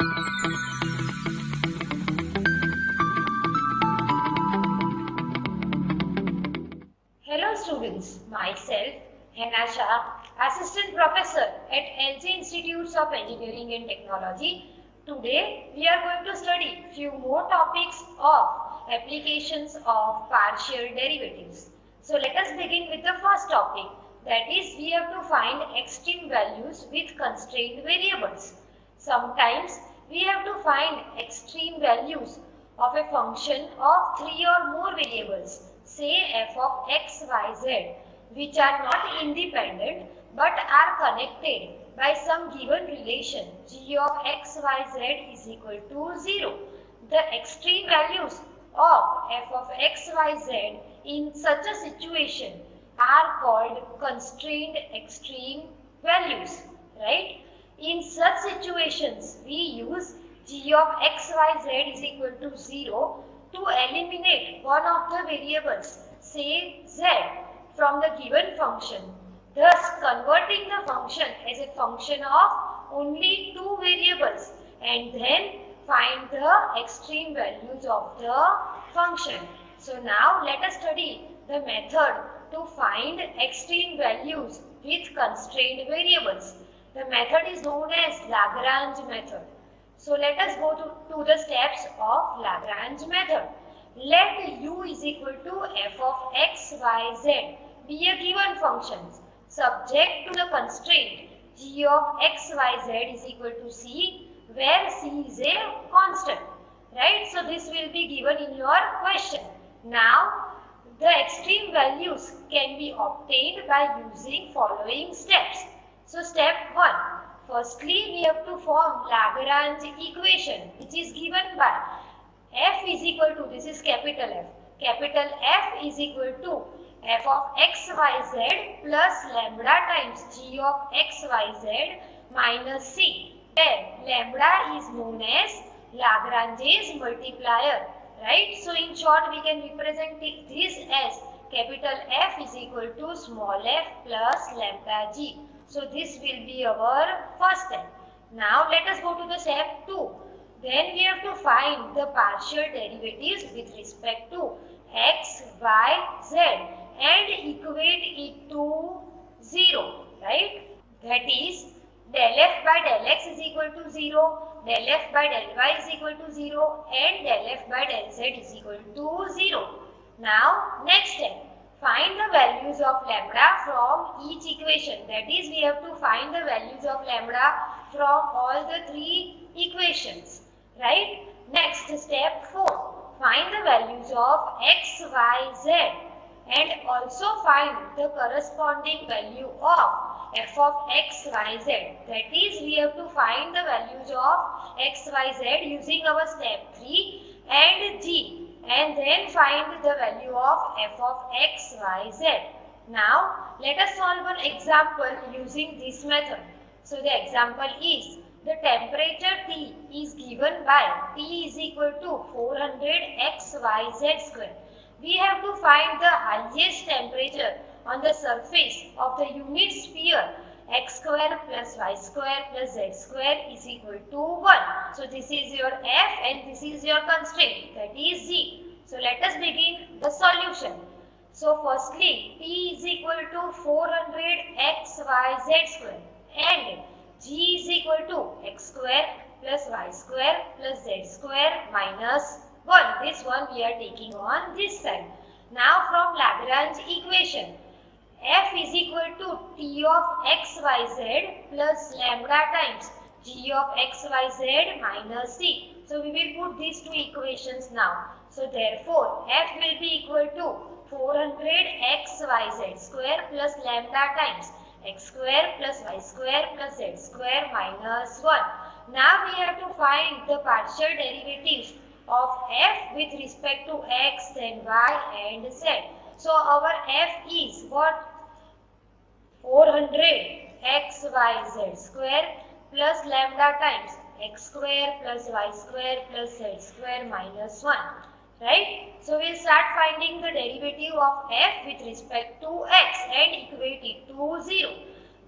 Hello students, myself Henasha, Assistant Professor at LG Institutes of Engineering and Technology. Today we are going to study few more topics of applications of partial derivatives. So let us begin with the first topic, that is we have to find extreme values with constrained variables. Sometimes we have to find extreme values of a function of 3 or more variables, say f of x, y, z, which are not independent but are connected by some given relation g of x, y, z is equal to 0. The extreme values of f of x, y, z in such a situation are called constrained extreme values, right? In such situations, we use g of x, y, z is equal to 0 to eliminate one of the variables, say z, from the given function, thus converting the function as a function of only two variables and then find the extreme values of the function. So now let us study the method to find extreme values with constrained variables. The method is known as Lagrange method. So let us go to the steps of Lagrange method. Let u is equal to f of x, y, z be a given function subject to the constraint g of x, y, z is equal to c, where c is a constant. Right? So this will be given in your question. Now the extreme values can be obtained by using following steps. So step 1. Firstly, we have to form Lagrange equation, which is given by f is equal to, this is capital F. Capital F is equal to f of x, y, z plus lambda times g of x, y, z minus c, where lambda is known as Lagrange's multiplier. Right? So in short, we can represent this as capital F is equal to small f plus lambda g. So this will be our first step. Now let us go to the step 2. Then we have to find the partial derivatives with respect to x, y, z and equate it to 0. Right? That is del f by del x is equal to 0, del f by del y is equal to 0 and del f by del z is equal to 0. Now next step. Find the values of lambda from each equation. That is, we have to find the values of lambda from all the three equations. Right? Next, step 4. Find the values of x, y, z and also find the corresponding value of f of x, y, z. That is, we have to find the values of x, y, z using our step 3 and g, and then find the value of f of x, y, z. Now, let us solve an example using this method. So, the example is, the temperature T is given by T is equal to 400 x, y, z square. We have to find the highest temperature on the surface of the unit sphere x square plus y square plus z square is equal to 1. So this is your f and this is your constraint, that is g. So let us begin the solution. So firstly, t is equal to 400 x y z square and g is equal to x square plus y square plus z square minus 1. This one we are taking on this side. Now from Lagrange equation, f is equal to t of xyz plus lambda times g of xyz minus c. So we will put these two equations now. So therefore f will be equal to 400 xyz square plus lambda times x square plus y square plus z square minus 1. Now we have to find the partial derivatives of f with respect to x, then y and z. So our f is what? 400 xyz square plus lambda times x square plus y square plus z square minus 1. Right? So we'll start finding the derivative of f with respect to x and equate it to 0.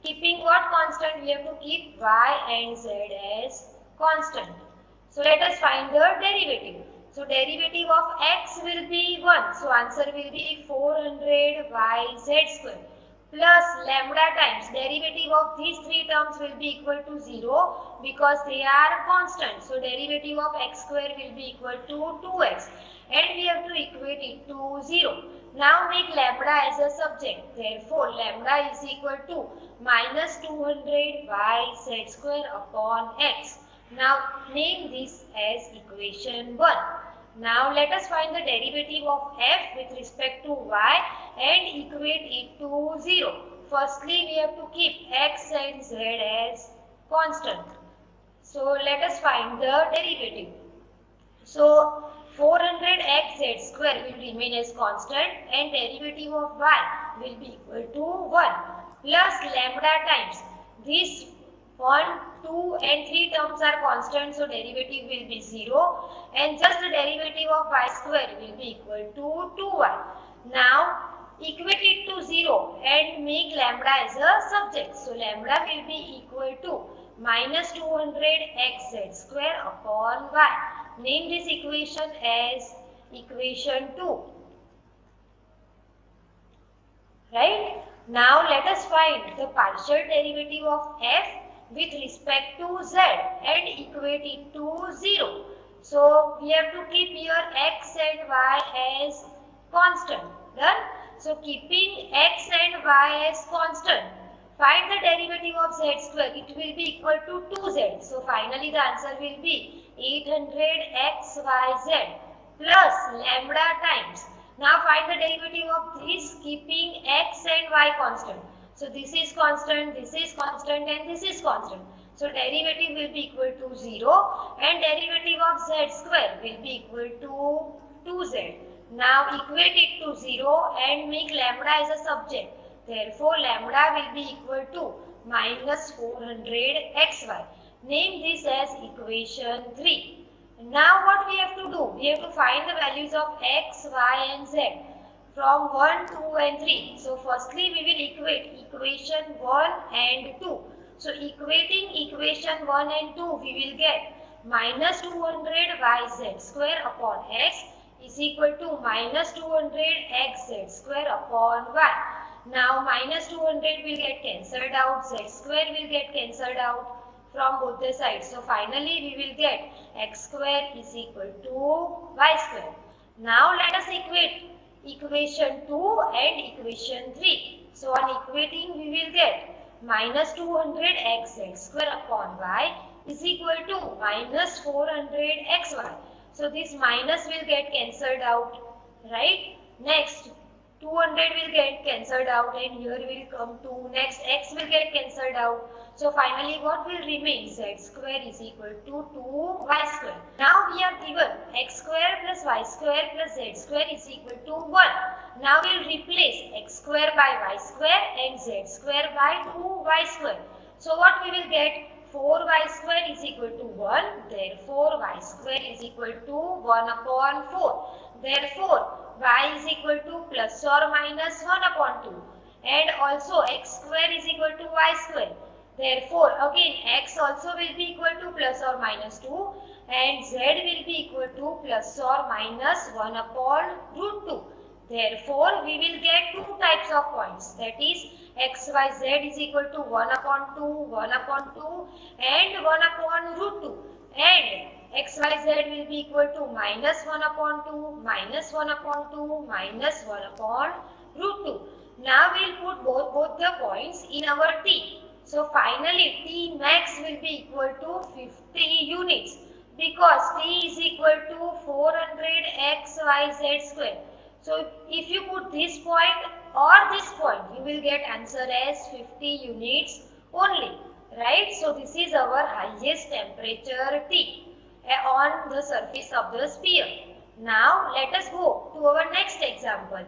Keeping what constant? We have to keep y and z as constant. So let us find the derivative. So derivative of x will be 1. So answer will be 400 y z square plus lambda times derivative of these three terms will be equal to 0 because they are constant. So derivative of x square will be equal to 2x and we have to equate it to 0. Now make lambda as a subject. Therefore lambda is equal to minus 200 y z square upon x. Now name this as equation 1. Now let us find the derivative of f with respect to y and equate it to 0. Firstly, we have to keep x and z as constant. So let us find the derivative. So 400x z square will remain as constant and derivative of y will be equal to 1 plus lambda times this 1, 2 and 3 terms are constant, so derivative will be 0 and just the derivative of y square will be equal to 2y. Now equate it to 0 and make lambda as a subject. So lambda will be equal to minus 200x z square upon y. Name this equation as equation 2. Right? Now let us find the partial derivative of f with respect to z and equate it to 0. So we have to keep here x and y as constant. Done? So keeping x and y as constant, find the derivative of z square. It will be equal to 2z. So finally the answer will be 800xyz plus lambda times. Now find the derivative of this keeping x and y constant. So this is constant, and this is constant. So derivative will be equal to 0 and derivative of z square will be equal to 2z. Now equate it to 0 and make lambda as a subject. Therefore lambda will be equal to minus 400xy. Name this as equation 3. Now what we have to do? We have to find the values of x, y and z from 1, 2 and 3. So firstly we will equate equation 1 and 2. So equating equation 1 and 2 we will get minus 200yz square upon x is equal to minus 200xz square upon y. Now minus 200 will get cancelled out, z square will get cancelled out from both the sides. So finally we will get x square is equal to y square. Now let us equate equation 2 and equation 3. So on equating we will get minus 200xz square upon y is equal to minus 400xy. So this minus will get cancelled out, right? Next 200 will get cancelled out and here will come 2. Next x will get cancelled out. So finally what will remain? Z square is equal to 2y square. Now we are given x square plus y square plus z square is equal to 1. Now we will replace x square by y square and z square by 2y square. So what we will get? 4y square is equal to 1. Therefore y square is equal to 1 upon 4. Therefore y is equal to plus or minus 1 upon 2 and also x square is equal to y square. Therefore again x also will be equal to plus or minus 2 and z will be equal to plus or minus 1 upon root 2. Therefore we will get two types of points, that is x, y, z is equal to 1 upon 2, 1 upon 2 and 1 upon root 2 and x, y, z will be equal to minus 1 upon 2, minus 1 upon 2, minus 1 upon root 2. Now we will put both the points in our t. So finally t max will be equal to 50 units because t is equal to 400xyz square. So if you put this point or this point, you will get answer as 50 units only, right? So this is our highest temperature T on the surface of the sphere. Now let us go to our next example,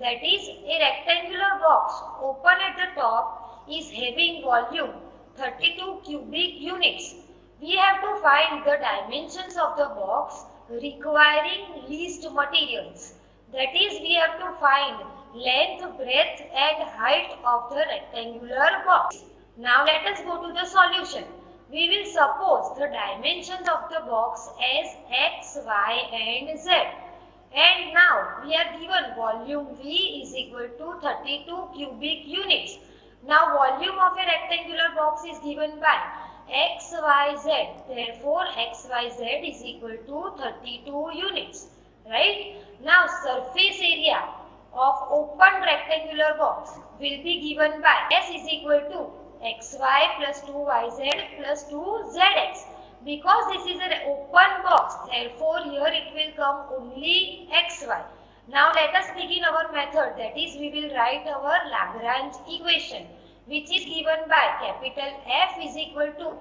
that is a rectangular box open at the top is having volume 32 cubic units. We have to find the dimensions of the box requiring least materials. That is, we have to find length, breadth and height of the rectangular box. Now let us go to the solution. We will suppose the dimensions of the box as x, y and z. And now we are given volume V is equal to 32 cubic units. Now volume of a rectangular box is given by x, y, z. Therefore x, y, z is equal to 32 units. Right? Now surface area of open rectangular box will be given by S is equal to xy plus 2yz plus 2zx. Because this is an open box, therefore here it will come only xy. Now let us begin our method, that is we will write our Lagrange equation, which is given by capital F is equal to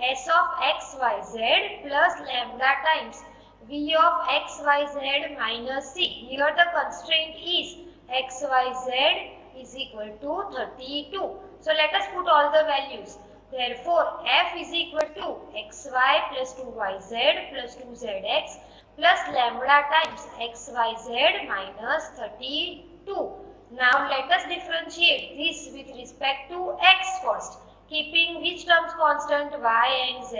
S of xyz plus lambda times V of xyz minus c. Here the constraint is xyz is equal to 32. So let us put all the values. Therefore, f is equal to xy plus 2yz plus 2zx plus lambda times xyz minus 32. Now let us differentiate this with respect to x first, keeping which terms constant, y and z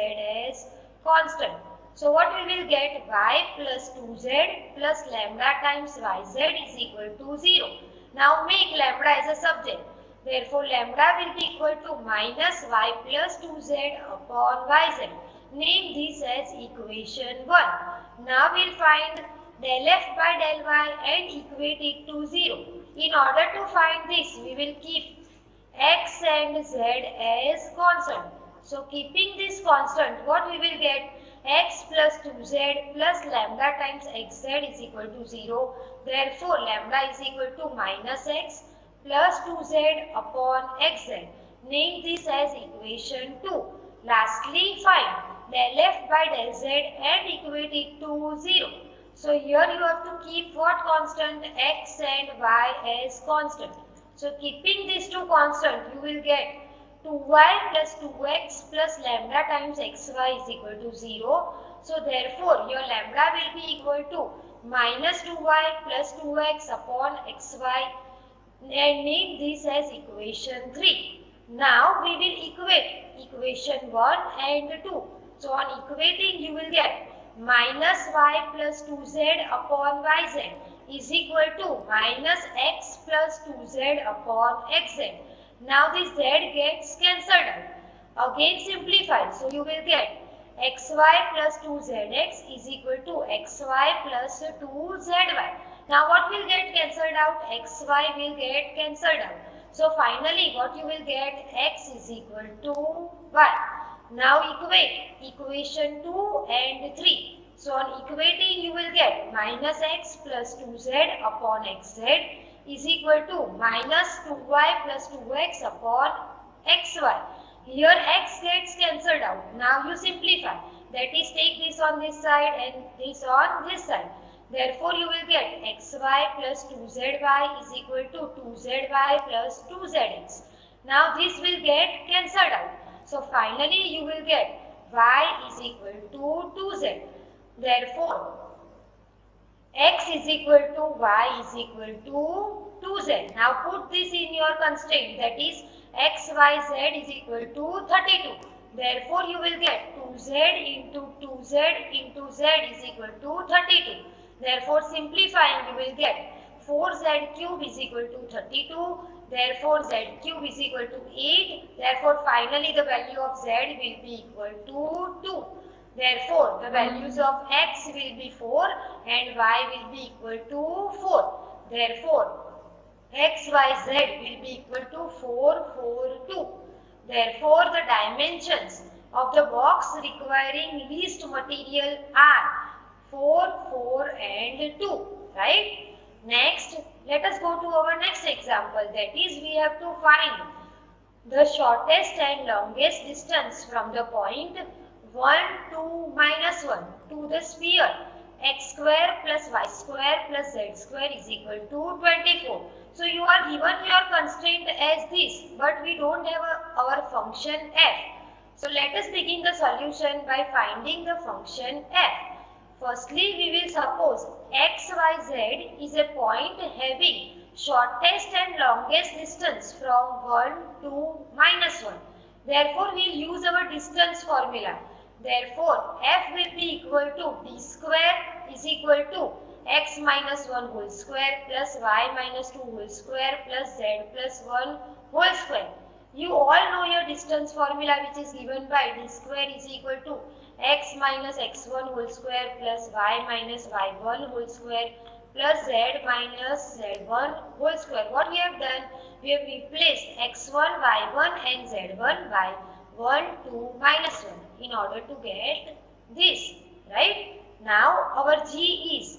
as constant. So what we will get, y plus 2z plus lambda times yz is equal to 0. Now make lambda as a subject. Therefore lambda will be equal to minus y plus 2z upon yz. Name this as equation 1. Now we will find del f by del y and equate it to 0. In order to find this, we will keep x and z as constant. So keeping this constant, what we will get, x plus 2z plus lambda times xz is equal to 0. Therefore lambda is equal to minus x plus 2z upon xz. Name this as equation 2. Lastly, find del f by del z and equate it to 0. So here you have to keep what constant, x and y as constant. So keeping these two constant, you will get 2y plus 2x plus lambda times xy is equal to 0. So therefore your lambda will be equal to minus 2y plus 2x upon xy, and name this as equation 3. Now we will equate equation 1 and 2. So on equating you will get minus y plus 2z upon yz is equal to minus x plus 2z upon xz. Now this z gets cancelled out. Again simplify. So you will get xy plus 2zx is equal to xy plus 2zy. Now what will get cancelled out? Xy will get cancelled out. So finally what you will get, x is equal to y. Now equate equation 2 and 3. So on equating you will get minus x plus 2z upon xz is equal to minus 2y plus 2x upon xy. Here x gets cancelled out. Now you simplify. That is, take this on this side and this on this side. Therefore you will get xy plus 2zy is equal to 2zy plus 2zx. Now this will get cancelled out. So finally you will get y is equal to 2z. Therefore x is equal to y is equal to 2z. Now put this in your constraint, that is x, y, z is equal to 32. Therefore you will get 2z into 2z into z is equal to 32. Therefore simplifying you will get 4z cube is equal to 32. Therefore z cube is equal to 8. Therefore finally the value of z will be equal to 2. Therefore the values of x will be 4 and y will be equal to 4. Therefore x, y, z will be equal to 4, 4, 2. Therefore the dimensions of the box requiring least material are 4, 4 and 2. Right? Next, let us go to our next example, that is we have to find the shortest and longest distance from the point 1 to minus 1 to the sphere x square plus y square plus z square is equal to 24. So you are given your constraint as this, but we don't have our function f. So let us begin the solution by finding the function f. Firstly, we will suppose x, y, z is a point having shortest and longest distance from 1 to minus 1. Therefore, we will use our distance formula. Therefore, f will be equal to d square is equal to x minus 1 whole square plus y minus 2 whole square plus z plus 1 whole square. You all know your distance formula, which is given by d square is equal to x minus x1 whole square plus y minus y1 whole square plus z minus z1 whole square. What we have done? We have replaced x1, y1 and z1 by 1, 2, minus 1 in order to get this, right? Now our g is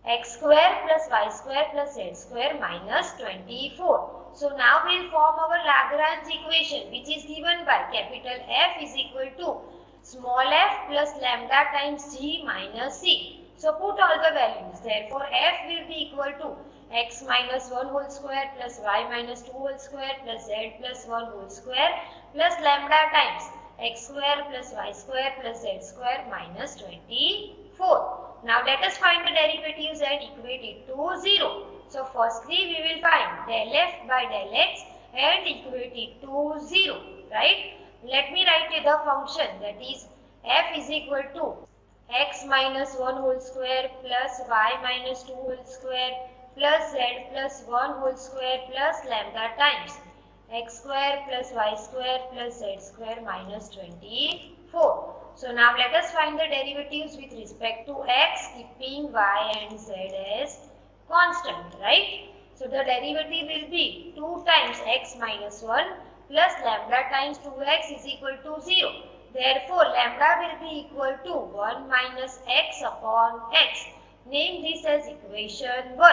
x square plus y square plus z square minus 24. So now we will form our Lagrange equation, which is given by capital F is equal to small f plus lambda times g minus c. So put all the values. Therefore, f will be equal to x minus 1 whole square plus y minus 2 whole square plus z plus 1 whole square plus lambda times x square plus y square plus z square minus 24. Now let us find the derivatives and equate it to 0. So firstly we will find del f by del x and equate it to 0, right? Let me write the function, that is f is equal to x minus 1 whole square plus y minus 2 whole square plus z plus 1 whole square plus lambda times x square plus y square plus z square minus 24. So now let us find the derivatives with respect to x, keeping y and z as constant, right? So the derivative will be 2 times x minus 1 plus lambda times 2x is equal to 0. Therefore, lambda will be equal to 1 minus x upon x. Name this as equation 1.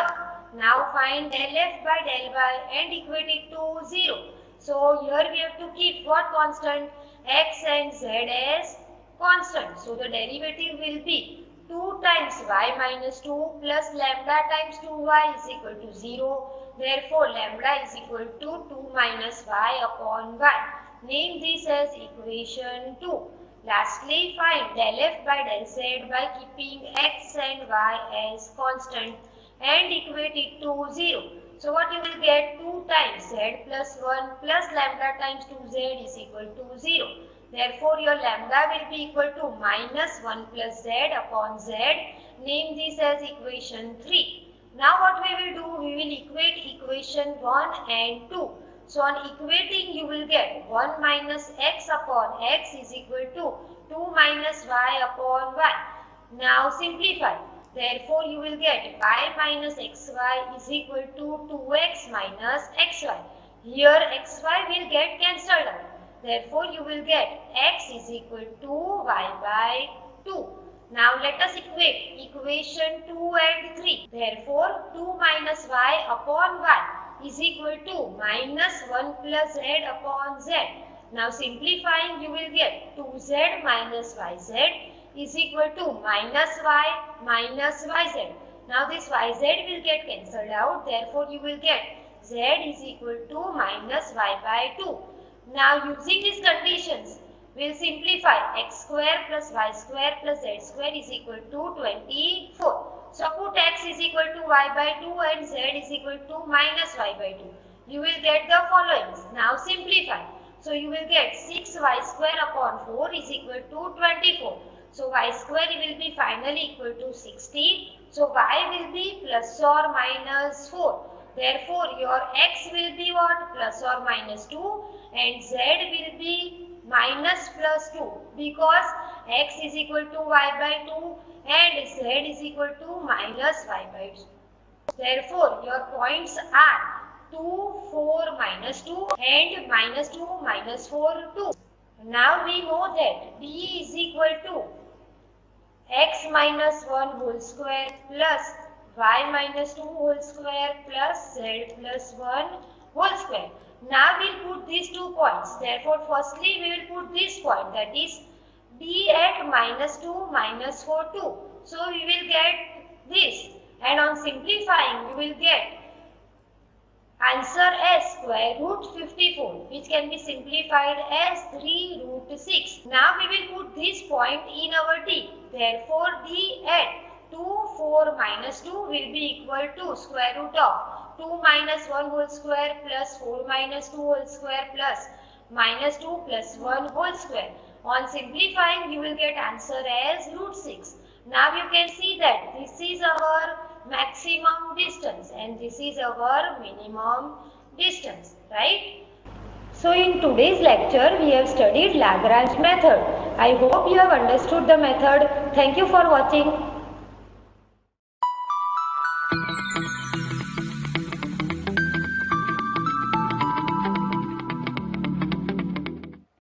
Now find del f by del y and equate it to 0. So here we have to keep what constant? X and z as constant. So the derivative will be 2 times y minus 2 plus lambda times 2y is equal to 0. Therefore, lambda is equal to 2 minus y upon y. Name this as equation 2. Lastly, find del f by del z by keeping x and y as constant and equate it to 0. So what you will get? 2 times z plus 1 plus lambda times 2z is equal to 0. Therefore, your lambda will be equal to minus 1 plus z upon z. Name this as equation 3. Now what we will do? We will equate equation 1 and 2. So on equating, you will get 1 minus x upon x is equal to 2 minus y upon y. Now simplify. Therefore, you will get y minus xy is equal to 2x minus xy. Here xy will get cancelled out. Therefore, you will get x is equal to y by 2. Now let us equate equation 2 and 3. Therefore, 2 minus y upon y is equal to minus 1 plus z upon z. Now simplifying, you will get 2z minus yz is equal to minus y minus yz. Now this yz will get cancelled out. Therefore, you will get z is equal to minus y by 2. Now using these conditions, we will simplify x square plus y square plus z square is equal to 24. So put x is equal to y by 2 and z is equal to minus y by 2. You will get the following. Now simplify. So you will get 6y square upon 4 is equal to 24. So y square will be finally equal to 60. So y will be plus or minus 4. Therefore, your x will be what? Plus or minus 2 and z will be minus plus 2 because x is equal to y by 2 and z is equal to minus y by 2. Therefore, your points are 2, 4, minus 2 and minus 2, minus 4, 2. Now we know that b is equal to x minus 1 whole square plus y minus 2 whole square plus z plus 1 whole square. Now we will put these 2 points. Therefore, firstly we will put this point, that is b at minus 2 minus 4 2. So we will get this, and on simplifying you will get answer as square root 54, which can be simplified as 3 root 6. Now we will put this point in our d. Therefore, d at 2, 4 minus 2 will be equal to square root of 2 minus 1 whole square plus 4 minus 2 whole square plus minus 2 plus 1 whole square. On simplifying, you will get answer as root 6. Now you can see that this is our maximum distance and this is our minimum distance, right? So in today's lecture, we have studied Lagrange method. I hope you have understood the method. Thank you for watching.